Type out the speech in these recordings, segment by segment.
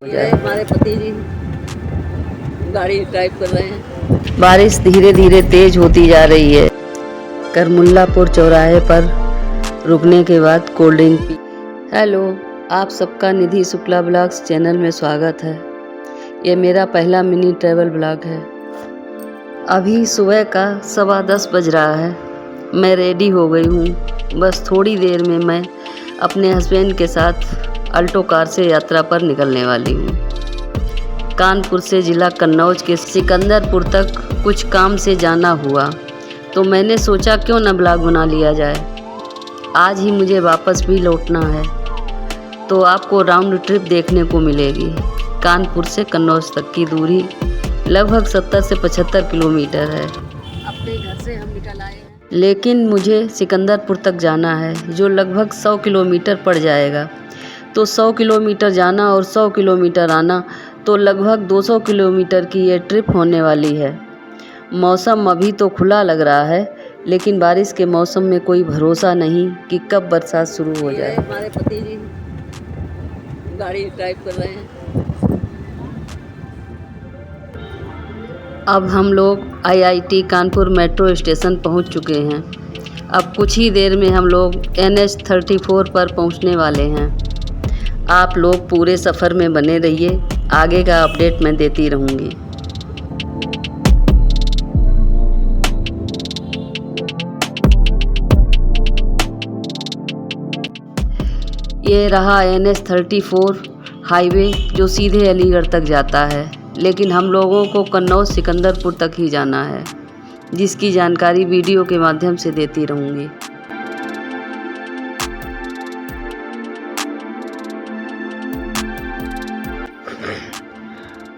ये हमारे पति जी गाड़ी ड्राइव कर रहे हैं। बारिश धीरे धीरे तेज होती जा रही है। करमुल्लापुर चौराहे पर रुकने के बाद कोल्ड ड्रिंक पी। हेलो, आप सबका निधि शुक्ला ब्लॉग्स चैनल में स्वागत है। ये मेरा पहला मिनी ट्रैवल ब्लॉग है। अभी सुबह का 10:15 बज रहा है। मैं रेडी हो गई हूँ। बस थोड़ी देर में मैं अपने हस्बैंड के साथ अल्टो कार से यात्रा पर निकलने वाली हूँ। कानपुर से ज़िला कन्नौज के सिकंदरपुर तक कुछ काम से जाना हुआ, तो मैंने सोचा क्यों न ब्लॉग बना लिया जाए। आज ही मुझे वापस भी लौटना है, तो आपको राउंड ट्रिप देखने को मिलेगी। कानपुर से कन्नौज तक की दूरी लगभग 70 से 75 किलोमीटर है। अपने घर से हम निकल आए हैं, लेकिन मुझे सिकंदरपुर तक जाना है, जो लगभग 100 किलोमीटर पड़ जाएगा। तो 100 किलोमीटर जाना और 100 किलोमीटर आना, तो लगभग 200 किलोमीटर की ये ट्रिप होने वाली है। मौसम अभी तो खुला लग रहा है, लेकिन बारिश के मौसम में कोई भरोसा नहीं कि कब बरसात शुरू हो जाए। हमारे पति जी गाड़ी ड्राइव कर रहे हैं। अब हम लोग IIT कानपुर मेट्रो स्टेशन पहुंच चुके हैं। अब कुछ ही देर में हम लोग NH 34 पर पहुंचने वाले हैं। आप लोग पूरे सफ़र में बने रहिए, आगे का अपडेट मैं देती रहूँगी। ये रहा NH 34 हाईवे, जो सीधे अलीगढ़ तक जाता है, लेकिन हम लोगों को कन्नौज सिकंदरपुर तक ही जाना है, जिसकी जानकारी वीडियो के माध्यम से देती रहूँगी।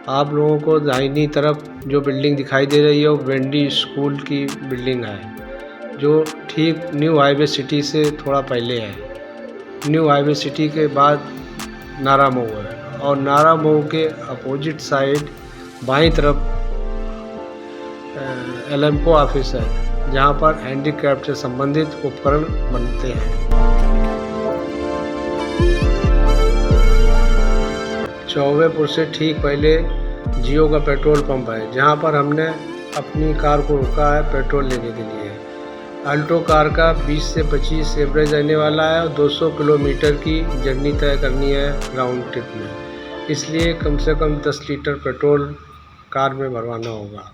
आप लोगों को दाहिनी तरफ जो बिल्डिंग दिखाई दे रही है वो वेंडी स्कूल की बिल्डिंग है, जो ठीक न्यू हाईवे सिटी से थोड़ा पहले है। न्यू हाईवे सिटी के बाद नारा मऊ है, और नारा मऊ के अपोजिट साइड बाईं तरफ LMPO ऑफिस है, जहां पर हैंडीक्राफ्ट से संबंधित उपकरण बनते हैं। चौबेपुर से ठीक पहले जियो का पेट्रोल पंप है, जहां पर हमने अपनी कार को रुका है पेट्रोल लेने के लिए। अल्टो कार का 20 से 25 एवरेज रहने वाला है, और 200 किलोमीटर की जर्नी तय करनी है राउंड ट्रिप में, इसलिए कम से कम 10 लीटर पेट्रोल कार में भरवाना होगा।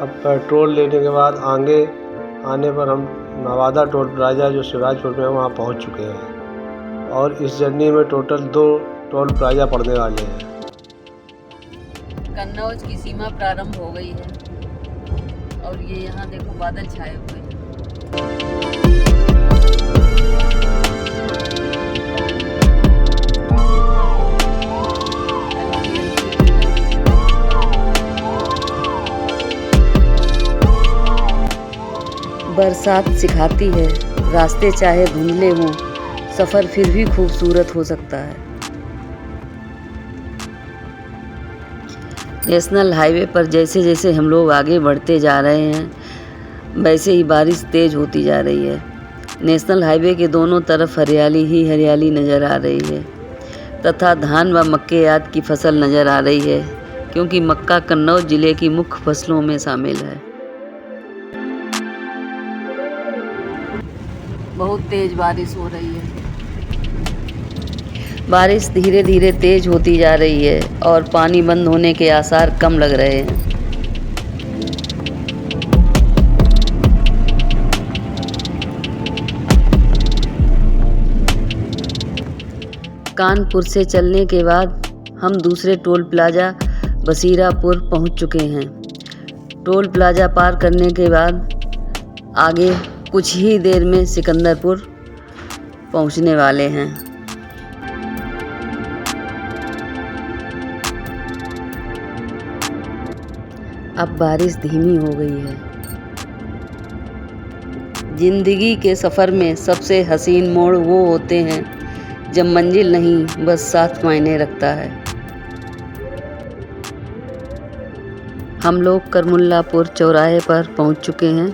अब पेट्रोल लेने के बाद आगे आने पर हम नवादा टोल प्लाजा, जो शिवराजपुर में है, वहाँ पहुँच चुके हैं। और इस जर्नी में टोटल 2 टोल प्लाजा पड़ने वाले हैं। कन्नौज की सीमा प्रारंभ हो गई है, और ये यहाँ देखो बादल छाए हुए हैं। बरसात सिखाती है, रास्ते चाहे धुंधले हों, सफ़र फिर भी खूबसूरत हो सकता है। नेशनल हाईवे पर जैसे जैसे हम लोग आगे बढ़ते जा रहे हैं, वैसे ही बारिश तेज़ होती जा रही है। नेशनल हाईवे के दोनों तरफ हरियाली ही हरियाली नज़र आ रही है, तथा धान व मक्के आदि की फसल नज़र आ रही है, क्योंकि मक्का कन्नौज ज़िले की मुख्य फसलों में शामिल है। बहुत तेज़ बारिश हो रही है। बारिश धीरे धीरे तेज़ होती जा रही है, और पानी बंद होने के आसार कम लग रहे हैं। कानपुर से चलने के बाद हम दूसरे टोल प्लाजा बसीरापुर पहुंच चुके हैं। टोल प्लाजा पार करने के बाद आगे कुछ ही देर में सिकंदरपुर पहुंचने वाले हैं। अब बारिश धीमी हो गई है। जिंदगी के सफ़र में सबसे हसीन मोड़ वो होते हैं जब मंजिल नहीं, बस साथ मायने रखता है। हम लोग करमुल्लापुर चौराहे पर पहुंच चुके हैं।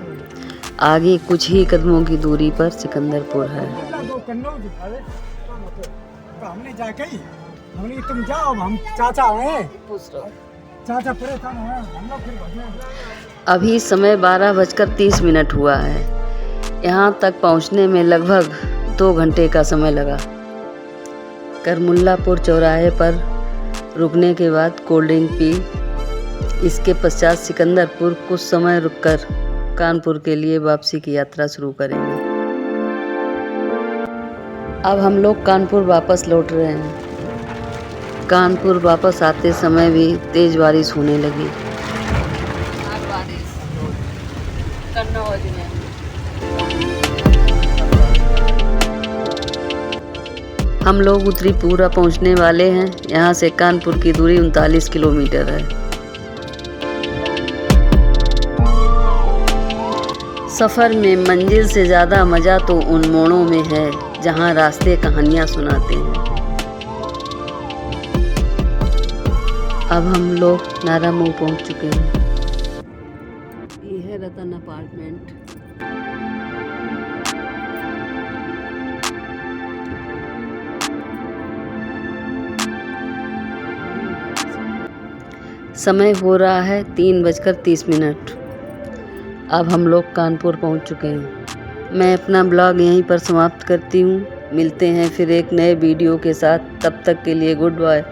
आगे कुछ ही कदमों की दूरी पर सिकंदरपुर है। तो हमने जाके ही हमने तुम जाओ, हम चाचा हैं, चाचा परेशान हैं, हम लोग फिर भजन। अभी समय 12:30 हुआ है। यहाँ तक पहुँचने में लगभग 2 घंटे का समय लगा। करमुल्लापुर चौराहे पर रुकने के बाद कोल्ड ड्रिंक पी। इसके पश्चात सिकंदरपुर कुछ समय रुककर कानपुर के लिए वापसी की यात्रा शुरू करेंगे। अब हम लोग कानपुर वापस लौट रहे हैं। कानपुर वापस आते समय भी तेज बारिश होने लगी। हम लोग उत्तरीपुरा पहुंचने वाले हैं। यहाँ से कानपुर की दूरी 39 किलोमीटर है। सफ़र में मंजिल से ज़्यादा मज़ा तो उन मोड़ों में है जहाँ रास्ते कहानियाँ सुनाते हैं। अब हम लोग नारामऊ पहुँच चुके हैं। ये है रतन अपार्टमेंट। समय हो रहा है 3:30। अब हम लोग कानपुर पहुंच चुके हैं। मैं अपना ब्लॉग यहीं पर समाप्त करती हूँ। मिलते हैं फिर एक नए वीडियो के साथ। तब तक के लिए गुड बाय।